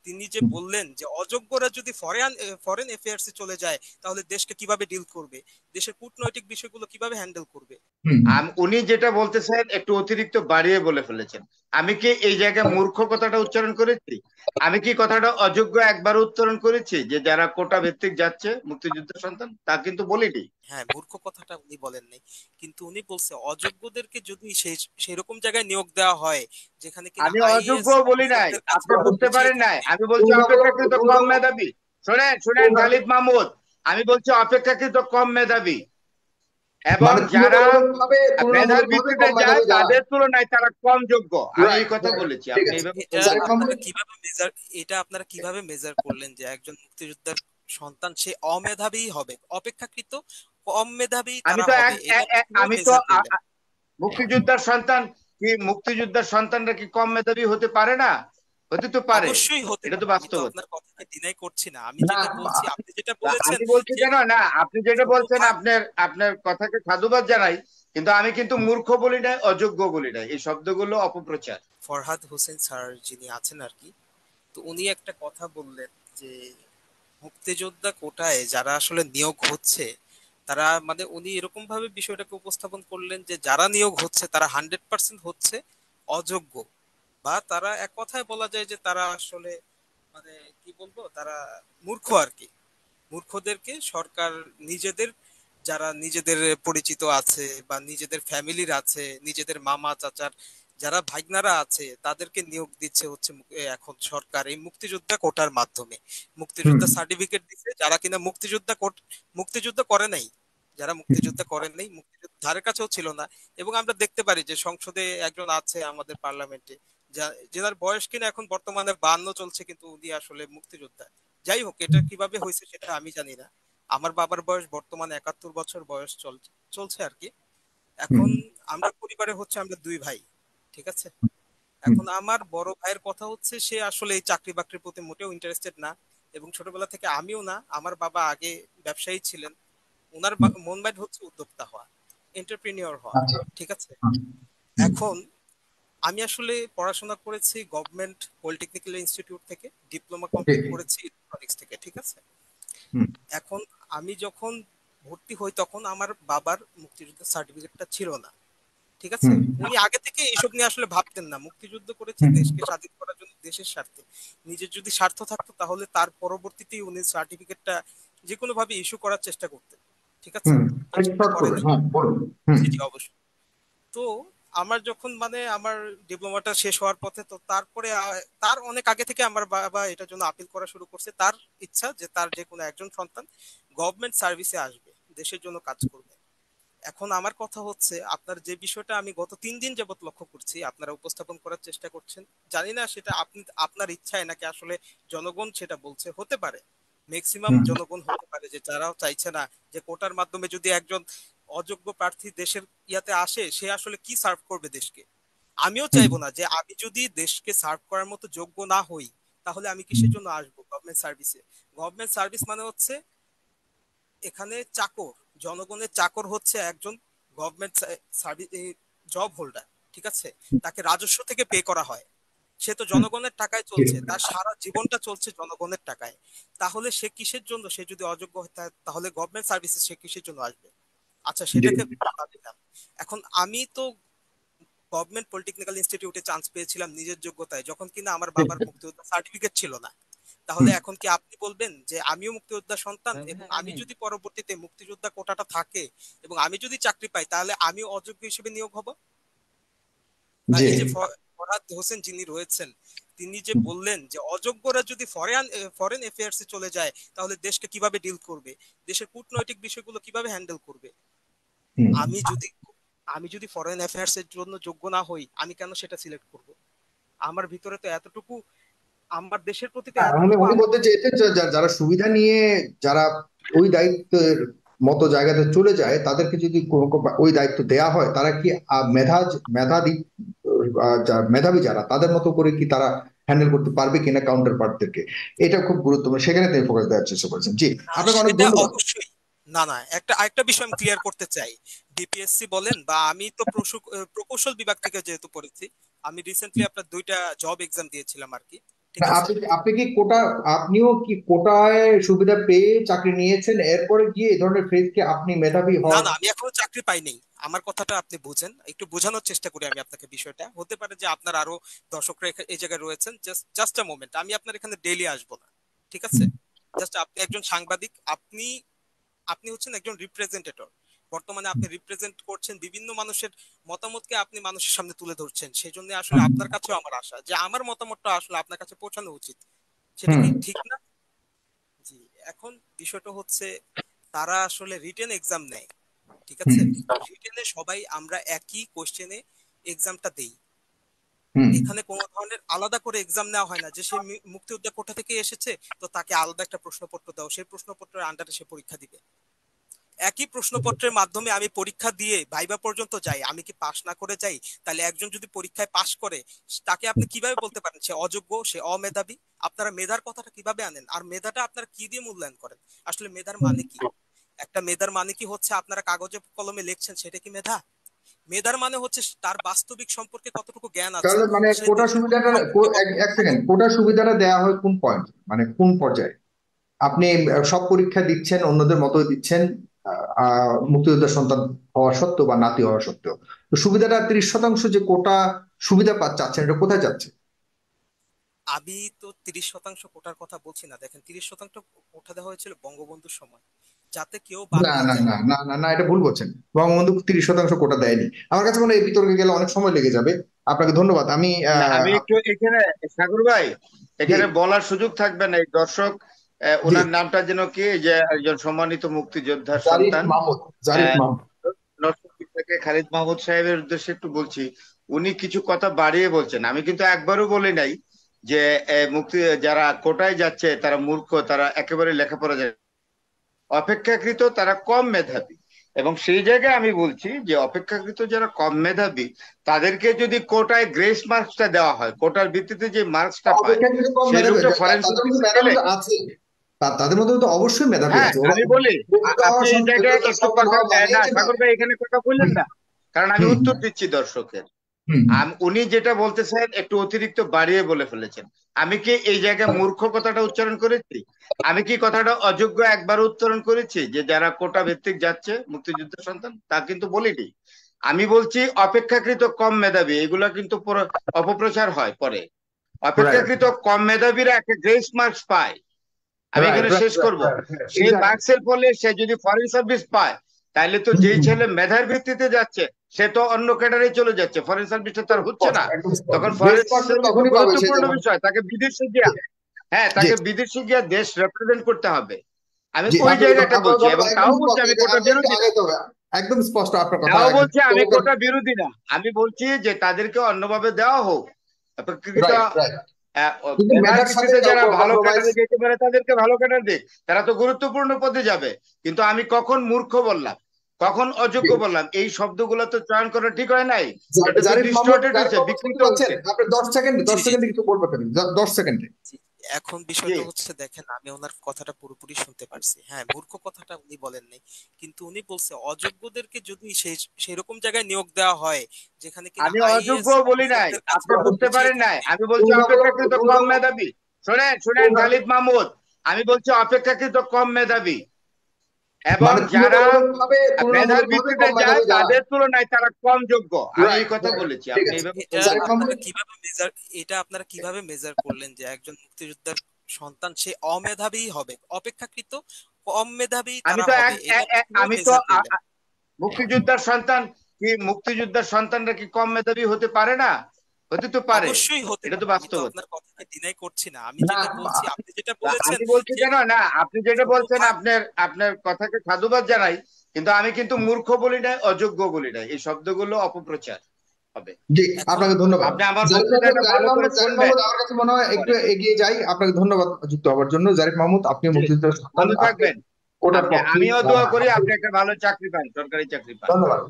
তিনি যে বললেন যে অযোগ্যরা যদি ফরেন অ্যাফেয়ার্সে চলে যায় তাহলে দেশকে কিভাবে ডিল করবে, দেশের কূটনৈতিক বিষয়গুলো কিভাবে হ্যান্ডেল করবে। উনি যেটা বলতেছেন একটু অতিরিক্ত বাড়িয়ে বলে ফেলেছেন। আমি কি এই জায়গায় মূর্খ কথাটা উচ্চারণ করেছি? আমি কি কথাটা অযোগ্য একবার উচ্চারণ করেছি যে যারা কোটা ভিত্তিক যাচ্ছে মুক্তিযুদ্ধের সন্তান, তা কিন্তু বলিনি। হ্যাঁ, মূর্খ কথাটা উনি বলেন নাই, কিন্তু উনি বলছে অযোগ্যদেরকে যদি সেই রকম জায়গায় নিয়োগ দেওয়া হয় যেখানে কিনা আমি অযোগ্য আইএএস বলি নাই, অফিসারদের কাছে আপনি বুঝতে পিছিয়ে পারেন নাই। থাকবে। আমি বলছি অপেক্ষাকৃত কম মেধাবী। শুনেন শুনেন খালিদ মাহমুদ, আমি বলছি অপেক্ষাকৃত কম মেধাবী, এবং মানে যারা মেধার তুলনামূলক ভাবে ভিত্তিতে কম যায় মেধাবী যারা। তাদের তুলনায় তারা কম যোগ্য, আমি এই রাইট কথা রাইট, বলেছি। ঠিক আপনি আছে। এইভাবে এটা বলবেন জারিফ না। মাহমুদ, আপনারা কিভাবে মেজার করলেন যে একজন মুক্তিযোদ্ধার সন্তান সে অমেধাবী হবে, অপেক্ষাকৃত কম মেধাবী আমি তারা তো হবে, এটা আপনি কিভাবে আমি তো মেজার করলেন? মুক্তিযোদ্ধার সন্তান, কি মুক্তিযোদ্ধার সন্তানরা কি কম মেধাবী হতে পারে না? হতে তো পারে, অবশ্যই হতে এটা তো পারে, আমি তো বাস্তবতা। আপনার কথাকে ডিনাই করছি না, আমি না যেটা বলছি আপনি যেটা তা বলেছেন আমি বলছি যে কেন না, আপনি যেটা ছোট বলছেন ভাই। আপনার আপনার কথাকে সাধুবাদ জানাই, কিন্তু আমি কিন্তু মূর্খ বলি নাই, অযোগ্য বলি নাই, এই শব্দগুলো অপপ্রচার। ফরহাদ হোসেন স্যার যিনি আছেন আর কি, তো উনি একটা কথা বললেন যে মুক্তিযোদ্ধা কোটায় যারা আসলে নিয়োগ হচ্ছে তারা মানে উনি এরকম ভাবে বিষয়টাকে উপস্থাপন করলেন যে যারা নিয়োগ হচ্ছে তারা 100% হচ্ছে অযোগ্য, বা তারা এক কথায় বলা যায় যে তারা আসলে মানে কি বলবো, তারা মূর্খ আর কি। মূর্খদেরকে সরকার নিজেদের, যারা নিজেদের পরিচিত আছে বা নিজেদের ফ্যামিলির আছে, নিজেদের মামা চাচার যারা ভাইগনারা আছে তাদেরকে নিয়োগ দিচ্ছে হচ্ছে এখন সরকার এই মুক্তিযোদ্ধা কোটার মাধ্যমে। হুম, মুক্তিযোদ্ধা সার্টিফিকেট দিচ্ছে যারা কিনা মুক্তিযুদ্ধ করে নাই, যারা মুক্তিযুদ্ধ করেন নাই, মুক্তিযুদ্ধ ধারের কাছেও ছিল না। এবং আমরা দেখতে পারি যে সংসদে একজন আছে আমাদের পার্লামেন্টে যেনার বয়স কিনা এখন বর্তমানে 52 চলছে, কিন্তু উনি আসলে মুক্তিযোদ্ধা। যাই হোক, এটা কিভাবে হয়েছে সেটা আমি জানি না। আমার বাবার বয়স বর্তমানে 71 বছর বয়স চলছে আর কি। হুম, এখন আমরা পরিবারে হচ্ছে আমরা দুই ভাই, ঠিক আছে। হুম, এখন আমার বড় ভাইয়ের কথা হচ্ছে সে আসলে এই চাকরি বাকরির প্রতি মোটেও ইন্টারেস্টেড না, এবং ছোটবেলা থেকে আমিও না। আমার বাবা আগে ব্যবসায়ী ছিলেন, ওনার হুম। মন মাইন্ড হচ্ছে উদ্যোক্তা হওয়া, এন্টারপ্রেনিয়র হওয়া, আচ্ছা। ঠিক আছে। হুম, হুম, এখন আমি আসলে পড়াশোনা করেছি গভর্নমেন্ট পলিটেকনিক্যাল ইনস্টিটিউট থেকে, ডিপ্লোমা ঠিক। কমপ্লিট করেছি ইলেকট্রনিক্স থেকে, ঠিক আছে। হুম, এখন আমি যখন ভর্তি হই তখন আমার বাবার মুক্তিযুদ্ধের সার্টিফিকেটটা ছিল না, ঠিক আছে। হুম, উনি আগে থেকে এইসব নিয়ে আসলে ভাবতেন না, মুক্তিযুদ্ধ করেছি হুম, দেশকে স্বাধীন করার জন্য, দেশের স্বার্থে। নিজের যদি স্বার্থ থাকতো তাহলে তার পরবর্তীতেই উনি সার্টিফিকেটটা যে কোনো ভাবে ইস্যু করার চেষ্টা করতেন, ঠিক আছে। হুম। কিন্তু সেটা শর্ট করে করে, নাই। হ্যাঁ বলুন। হুম, জি জি, অবশ্যই। তো আমার যখন মানে আমার ডিপ্লোমাটা শেষ হওয়ার পথে, তো তারপরে তার অনেক আগে থেকে আমার বাবা এটার জন্য আপিল করা শুরু করছে। তার ইচ্ছা যে তার যে কোনো একজন সন্তান গভর্নমেন্ট সার্ভিসে আসবে, দেশের জন্য কাজ করবে। এখন আমার কথা হচ্ছে আপনার যে বিষয়টা আমি গত 3 দিন যাবত লক্ষ্য করছি আপনারা উপস্থাপন করার চেষ্টা করছেন, জানি না সেটা আপনি আপনার ইচ্ছায় নাকি আসলে জনগণ সেটা বলছে, হতে পারে ম্যাক্সিমাম হুম, জনগণ হতে পারে যে যারাও চাইছে না যে কোটার মাধ্যমে যদি একজন অযোগ্য প্রার্থী দেশের ইয়াতে আসে সে আসলে কি সার্ভ করবে দেশকে। আমিও হুম, চাইবো না যে আমি যদি দেশকে সার্ভ করার মতো যোগ্য না হই তাহলে আমি হুম, কিসের জন্য আসবো গভর্নমেন্ট সার্ভিসে। গভর্নমেন্ট সার্ভিস মানে হচ্ছে এখানে চাকর, জনগণের চাকর হচ্ছে একজন গভর্নমেন্ট সার্ভিস জব হোল্ডার, ঠিক আছে। তাকে রাজস্ব থেকে পে করা হয়, সে তো হুম, জনগণের টাকায় ঠিক। চলছে, তার সারা জীবনটা চলছে জনগণের টাকায়। তাহলে সে কিসের জন্য, সে যদি অযোগ্য হয় তাহলে গভর্নমেন্ট সার্ভিসে সে কিসের জন্য আসবে। আচ্ছা, জি। সেটাকে বাদ দিলাম। এখন আমি তো গভর্নমেন্ট পলিটেকনিক্যাল ইনস্টিটিউটে চান্স পেয়েছিলাম নিজের যোগ্যতায়, যখন কিনা আমার ঠিক। বাবার মুক্তিযোদ্ধা সার্টিফিকেট ছিল না। তাহলে হুম, এখন কি আপনি বলবেন যে আমিও মুক্তিযোদ্ধা সন্তান এবং আমি যদি পরবর্তীতে মুক্তিযোদ্ধা কোটাটা থাকে এবং আমি যদি চাকরি পাই তাহলে আমি অযোগ্য হিসেবে নিয়োগ হব? বা জি। এই যে ফরহাদ হোসেন যিনি রয়েছেন তিনি যে বললেন যে অযোগ্যরা যদি ফরেন অ্যাফেয়ার্সে চলে যায় তাহলে দেশকে কিভাবে ডিল করবে, দেশের কূটনৈতিক বিষয়গুলো কিভাবে হ্যান্ডেল করবে। হুম। আমি যদি আমি যদি ফরেন অ্যাফেয়ার্স এর জন্য যোগ্য না হই আমি কেন সেটা সিলেক্ট করব? আমার ভিতরে তো এতটুকু, আমার দেশের প্রতি তো উনি এতটুকু উনি বলতে চেয়েছেন যে যারা সুবিধা নিয়ে যারা ওই দায়িত্বের মতো জায়গাতে চলে যায় তাদেরকে যদি ওই দায়িত্ব দেয়া হয় তারা কি মেধাবী মেধাবী যারা তাদের মতো করে কি তারা হ্যান্ডেল করতে পারবে কিনা কাউন্টার পার্টদেরকে, এটা খুব গুরুত্বপূর্ণ, সেখানে তিনি ফোকাস দেওয়ার চেষ্টা করেছেন। জি, আপনাকে অনেক সেটা ধন্যবাদ। অবশ্যই। না না, আরেকটা বিষয় আমি ক্লিয়ার করতে চাই। ডিপিএসসি বলেন বা আমি তো প্রকৌশল বিভাগ থেকে যেহেতু পড়েছি, আমি রিসেন্টলি আপনার 2টা জব এক্সাম দিয়েছিলাম আর কি, ঠিক আছে। আপনি আপনি কি কোটা, আপনিও কি কোটায় সুবিধা পেয়ে চাকরি নিয়েছেন, এরপরে গিয়ে এই ধরনের ফেজ কি আপনি মেধাবী না হওয়ার? না, আমি এখনো চাকরি পাইনি। আমার কথাটা আপনি বুঝেন, একটু বোঝানোর চেষ্টা করি আমি আপনাকে বিষয়টা। হতে পারে যে আপনার আরো দর্শকরা এই জায়গায় রয়েছেন, জাস্ট জাস্ট আ মোমেন্ট, আমি আপনার এখানে ডেইলি আসবো না, ঠিক আছে? জাস্ট আপনি একজন সাংবাদিক, আপনি আপনি হচ্ছেন একজন রিপ্রেজেন্টেটর। বর্তমানে আপনি রিপ্রেজেন্ট করছেন বিভিন্ন মানুষের মতামতকে, আপনি মানুষের সামনে তুলে ধরছেন। সেই জন্য আসলে আপনার কাছেও আমার আশা যে আমার মতামতটা আসলে আপনার কাছে পৌঁছানো উচিত। সেটা হুম কি ঠিক না? জি। এখন বিষয়টা হচ্ছে, তারা আসলে রিটেন এক্সাম নেয়, ঠিক হুম আছে? রিটেনে সবাই আমরা একই কোশ্চেনে এক্সামটা দেই। হুম এখানে কোনো ধরনের আলাদা করে এক্সাম নেওয়া হয় না যে সে মুক্তিযোদ্ধা কোথা থেকে এসেছে, তো তাকে আলাদা একটা প্রশ্নপত্র দাও, সেই প্রশ্নপত্রের আন্ডারে সে পরীক্ষা দিবে। একই প্রশ্নপত্রের মাধ্যমে আমি পরীক্ষা দিয়ে ভাইবা পর্যন্ত যাই, আমি কি পাশ না করে যাই? তাহলে একজন যদি পরীক্ষায় পাশ করে, তাকে আপনি কিভাবে বলতে পারেন সে অযোগ্য, সে অমেধাবী? আপনারা মেধার কথাটা কিভাবে আনেন? আর মেধাটা আপনারা কি দিয়ে মূল্যায়ন করেন? আসলে মেধার মানে কি? একটা মেধার মানে কি হচ্ছে আপনারা কাগজে কলমে লিখছেন সেটা কি মেধা? মেধার মানে হচ্ছে তার বাস্তবিক সম্পর্কে কতটুকু জ্ঞান আছে, তাহলে মানে সে কোটা দেশের সুবিধাটা সম্পর্কে এক কতটুকু জানে। সেকেন্ড, কোটা সুবিধাটা দেওয়া হয় কোন পয়েন্ট, মানে কোন পর্যায়ে? আপনি সব পরীক্ষা দিচ্ছেন, অন্যদের মতোই দিচ্ছেন, মুক্তিযোদ্ধার সন্তান হওয়া সত্ত্বেও বা নাতি হওয়া সত্ত্বেও, তো সুবিধাটা 30% যে কোটা সুবিধা চাচ্ছেন, এটা কোথায় যাচ্ছে? আমি তো 30% কোটার কথা বলছি না। দেখেন, 30% কোটা দেওয়া হয়েছিল বঙ্গবন্ধুর সময়, যাতে কেউ বাদ না না না যায়। না না না না, এটা ভুল বলছেন। বঙ্গবন্ধু 30% কোটা দেয়নি। আমার কাছে মনে হয় এই বিতর্কে গেলে অনেক সময় লেগে যাবে। আপনাকে ধন্যবাদ। আমি না আমি একটু এখানে, সাগর ভাই, জি এখানে বলার সুযোগ থাকবে না এই দর্শক। জি, ওনার নামটা যেন কি, যে একজন সম্মানিত মুক্তিযোদ্ধার জারিফ সন্তান, মাহমুদ, জারিফ আহ, মাহমুদ। নরসিংদী থেকে খালিদ মাহমুদ সাহেবের উদ্দেশ্যে একটু বলছি। উনি কিছু কথা বাড়িয়ে বলছেন, আমি কিন্তু একবারও বলি নাই যে মুক্তি যারা কোটায় যাচ্ছে তারা মূর্খ, তারা একেবারে লেখাপড়া জানে না। অপেক্ষাকৃত তারা কম মেধাবী, এবং সেই জায়গায় আমি বলছি যে অপেক্ষাকৃত যারা কম মেধাবী তাদেরকে যদি কোটায় গ্রেস মার্কসটা দেওয়া হয়, কোটার ভিত্তিতে যে মার্কসটা পায়, অপেক্ষাকৃত কম সেই মেধাবী, লোকটা ফরেন তাদের মধ্যে সার্ভিসে গেলে, মেধাবী আছে, তাদের মধ্যে তো অবশ্যই মেধাবী হ্যাঁ আছে। ওরা আমি বলি, উপকৃত আপনি হওয়ার এই জায়গায় যোগ্যতার একটু সন্তান কথা, হওয়া মানেই না যে সাগর ভাই এখানে কথা বললেন হুম না, কারণ আমি হুম উত্তর দিচ্ছি দর্শকের। হুম হুম। উনি যেটা বলতেছেন একটু অতিরিক্ত বাড়িয়ে বলে ফেলেছেন। আমি কি এই জায়গায় মূর্খ কথাটা উচ্চারণ করেছি? আমি কি কথাটা অযোগ্য একবার উচ্চারণ করেছি যে যারা কোটা ভিত্তিক যাচ্ছে মুক্তিযুদ্ধের সন্তান, তা কিন্তু বলিনি। আমি বলছি অপেক্ষাকৃত কম মেধাবী, এগুলা কিন্তু অপপ্রচার হয় পরে। রাইট অপেক্ষাকৃত কম মেধাবীরা একটা গ্রেস মার্কস পায়। আমি রাইট এখানে রাইট শেষ রাইট করব। রাইট, সেই এক্স্যাক্টলি। মার্কসের ফলে সে যদি ফরেন সার্ভিস পায়, তাহলে তো যেই ছেলে মেধার ভিত্তিতে যাচ্ছে সে তো অন্য ক্যাডারে চলে যাচ্ছে, ফরেন সার্ভিসটা তার হচ্ছে স্পষ্ট, না। একদম স্পষ্ট, তখন গ্রেস ফরেন মার্ক সার্ভিস তো তখনই পাবে সে গুরুত্বপূর্ণ যখন। বিষয়, তাকে বিদেশে গিয়া, হ্যাঁ জি তাকে বিদেশে গিয়া দেশ রিপ্রেজেন্ট করতে হবে। আমি জি, ওই আপনাকে জায়গাটা আপনার বলছি, কথা এবং একদম তাও বলছি স্পষ্ট, আমি এটা কোটা আপনি একটু বিরোধী না। আগাইতে হবে। একদম স্পষ্ট আপনার কথা, তাও একদম বলছি আমি চমৎকার। কোটা বিরোধী না, আমি বলছি যে তাদেরকে অন্যভাবে দেওয়া হোক। অপেক্ষাকৃত রাইট রাইট, কিন্তু মেধার মেধার সাথে ভিত্তিতে যারা ভালো কম্প্রোমাইজ। ক্যাডারে যেতে পারে তাদেরকে ভালো ক্যাডার দিক, তারা তো গুরুত্বপূর্ণ পদে যাবে। কিন্তু আমি কখন মূর্খ বললাম, কখন অযোগ্য বললাম, এই শব্দগুলো তো চয়ন করা ঠিক হয় নাই। এটা তো জারিফ মাহমুদ, ডিস্টর্টেড জারিফ হয়েছে, মাহমুদ শুনতে বিকৃত পাচ্ছেন? হয়েছে। আপনি 10 সেকেন্ড, জি 10 জি সেকেন্ডে জি কিছু বলবেন? 10 সেকেন্ডে। জি। এখন জি, বিষয়টা হচ্ছে, দেখেন আমি ওনার কথাটা পুরোপুরি শুনতে পারছি। হ্যাঁ, মূর্খ কথাটা উনি বলেন নাই, কিন্তু উনি বলছে অযোগ্যদেরকে যদি সেই রকম জায়গায় নিয়োগ দেওয়া হয় যেখানে কিনা আমি অযোগ্য আইএএস বলি নাই, অফিসারদের কাছে আপনি বুঝতে পিছিয়ে পারেন নাই। থাকবে। আমি বলছি দুর্ভাগ্য অপেক্ষাকৃত কম দুর্ভাগ্য মেধাবী। শোনেন শুনেন খালিদ দুর্ভাগ্য মাহমুদ, আমি বলছি অপেক্ষাকৃত কম মেধাবী, এবং মানে যারা মেধার তুলনামূলকভাবে ভিত্তিতে কম যায় মেধাবী যারা। তাদের তুলনায় তারা কম যোগ্য, আমি এই রাইট কথা রাইট, বলেছি, ঠিক আপনি আছে। এইভাবে এটা জারিফ বলবেন না। মাহমুদ, আপনারা কিভাবে মেজার এটা আপনারা কিভাবে মেজার করলেন যে একজন মুক্তিযোদ্ধার সন্তান সে অমেধাবী হবে, অপেক্ষাকৃত কম মেধাবী আমি তারা তো হবে, এটা আপনি কিভাবে আমি তো মেজার করলেন? মুক্তিযোদ্ধার সন্তান, কি মুক্তিযোদ্ধার সন্তানরা কি কম মেধাবী হতে পারে না? হতে তো পারে, অবশ্যই হতে এটা তো পারে, আমি তো বাস্তবতা। আপনার কথাকে ডিনাই করছি না। আমি না যেটা বলছি, আপনি যেটা বলেছেন আমি বলছি যে কেন না, আপনি যেটা বলছেন কোথায়। আপনার আপনার কথাকে সাধুবাদ জানাই, কিন্তু আমি কিন্তু মূর্খ বলি নাই, অযোগ্য বলি নাই, এই শব্দগুলো অপপ্রচার হবে। জি, এখন আপনাকে ধন্যবাদ। আপনি আমার জারিফ মাহমুদ, বক্তৃতাটা ভালো করে জারিফ শুনবেন মাহমুদ, আমার কাছে মনে হয় একটু পরে। এগিয়ে যাই। আপনাকে ধন্যবাদ যুক্ত হওয়ার জন্য। জারিফ মাহমুদ, আপনি জি, মুক্তিযোদ্ধার সন্তান, ভালো আপনি থাকবেন। কোটার পক্ষে। আমিও দোয়া করি আপনি একটা ভালো চাকরি পান, সরকারি চাকরি পান। ধন্যবাদ।